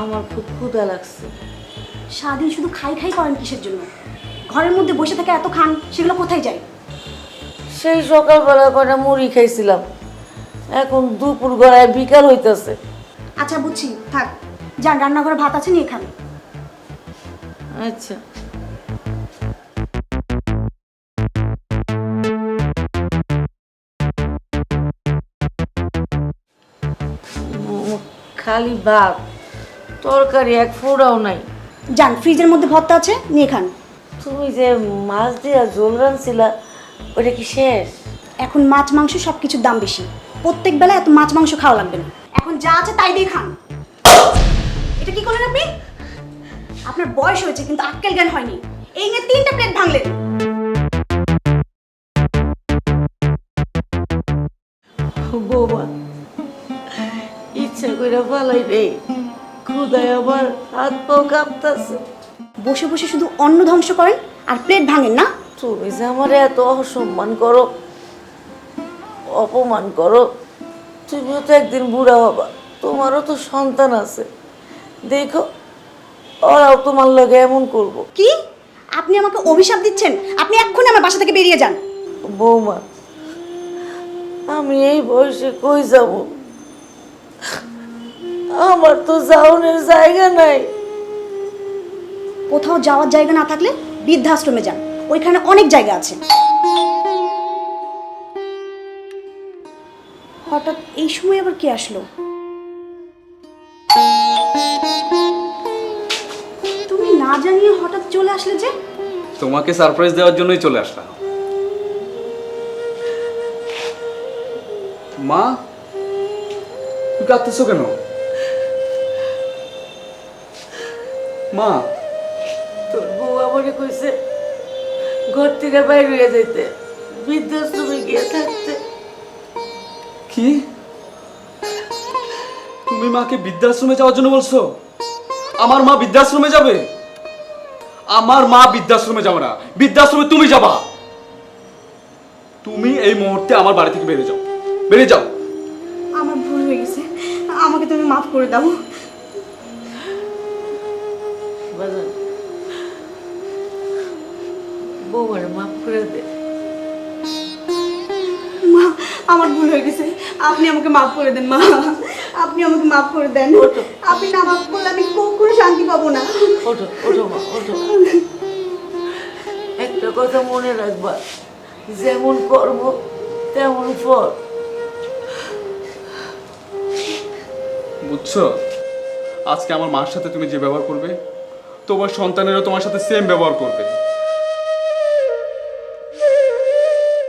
আমার খুব ক্ষুধা লাগছে। সারাদিন শুধু খাই খাই করেন কিসের জন্য? ঘরের মধ্যে বসে থেকে এত খান, সেগুলো কোথায় যায়? সেই সকালবেলা কটা মুড়ি খাইছিলাম, এখন দুপুর গড়ায় বিকাল হইতেছে। আচ্ছা বুঝছি, থাক, যান রান্নাঘরে ভাত আছে, নিয়ে খান। আচ্ছা। খালি ভাত, তরকারি এক ফোঁড়াও নাই। যান, ফ্রিজের মধ্যে ভর্তা আছে, নিয়ে খান। তুমি যে মাছ দিয়া ঝোল রাঁধছিলা, ওটা কি শেষ? এখন মাছ মাংস সব কিছুর দাম বেশি, প্রত্যেক বেলা এত মাছ মাংস খাওয়া লাগবে না। এখন যা আছে তাই দিয়ে খান। এটা কি করলেন আপনি? আপনার বয়স হয়েছে কিন্তু আক্কেল জ্ঞান হয়নি। এই নিয়ে 3টা প্লেট ভাঙলেন। বৌমা, ইচ্ছা করে পালাই রে, ক্ষুদায় আমার হাত পাও কাঁপতাছে। বসে বসে শুধু অন্ন ধ্বংস করেন আর প্লেট ভাঙেন না। তুমি যে আমার এত অসম্মান করো, অপমান করো, তুমিও তো একদিন বুড়া হবা, তোমারও তো সন্তান আছে, দেখো ওরাও তোমার লগে এমন করবো। কি? আপনি আমাকে অভিশাপ দিচ্ছেন? আপনি এক্ষুনি আমার বাসা থেকে বেরিয়ে যান। বৌমা, আমি এই বয়সে কই যাব? আমার তো যাওনের জায়গা নাই। কোথাও যাওয়ার জায়গা না থাকলে বৃদ্ধাশ্রমে যান, ওইখানে অনেক জায়গা আছে। হঠাৎ এই সময় আবার কে আসলো? তুমি না জানিয়ে হঠাৎ চলে আসলে যে? তোমাকে সারপ্রাইজ দেওয়ার জন্যই চলে আসলাম। মা, তুই কাঁদতেছো কেন? মা, তোর বউ আমাকে কইছে ঘর থেকে বাইরে হয়ে যাইতে, বৃদ্ধাশ্রমে গিয়ে থাকতে। কি? তুমি মাকে বৃদ্ধাশ্রমে যাওয়ার জন্য বলছো? আমার মা বৃদ্ধাশ্রমে যাবে? আমার মা বৃদ্ধাশ্রমে যাবে না, বৃদ্ধাশ্রমে তুমি যাবা। তুমি এই মুহূর্তে আমার বাড়ি থেকে বেরিয়ে যাও, বেরিয়ে যাও। আমার ভুল হয়ে গেছে, আমাকে তুমি মাফ করে দাও। বাজান, বউমারে মাফ করে দে। মা, আমার ভুল হয়ে গেছে, আপনি আমাকে মাফ করে দেন। মা, আপনি আমাকে মাফ করে দেন। আপনি না মাফ করলে আমি কখনো শান্তি পাবো না। ওঠো ওঠো মা, ওঠো। একটা কথা মনে রাখবা, যেমন কর্ম তেমন ফল। বুঝছো, আজকে আমার মার সাথে তুমি যে ব্যবহার করবে, তোমার সন্তানেরও তোমার সাথে সেম ব্যবহার করবে।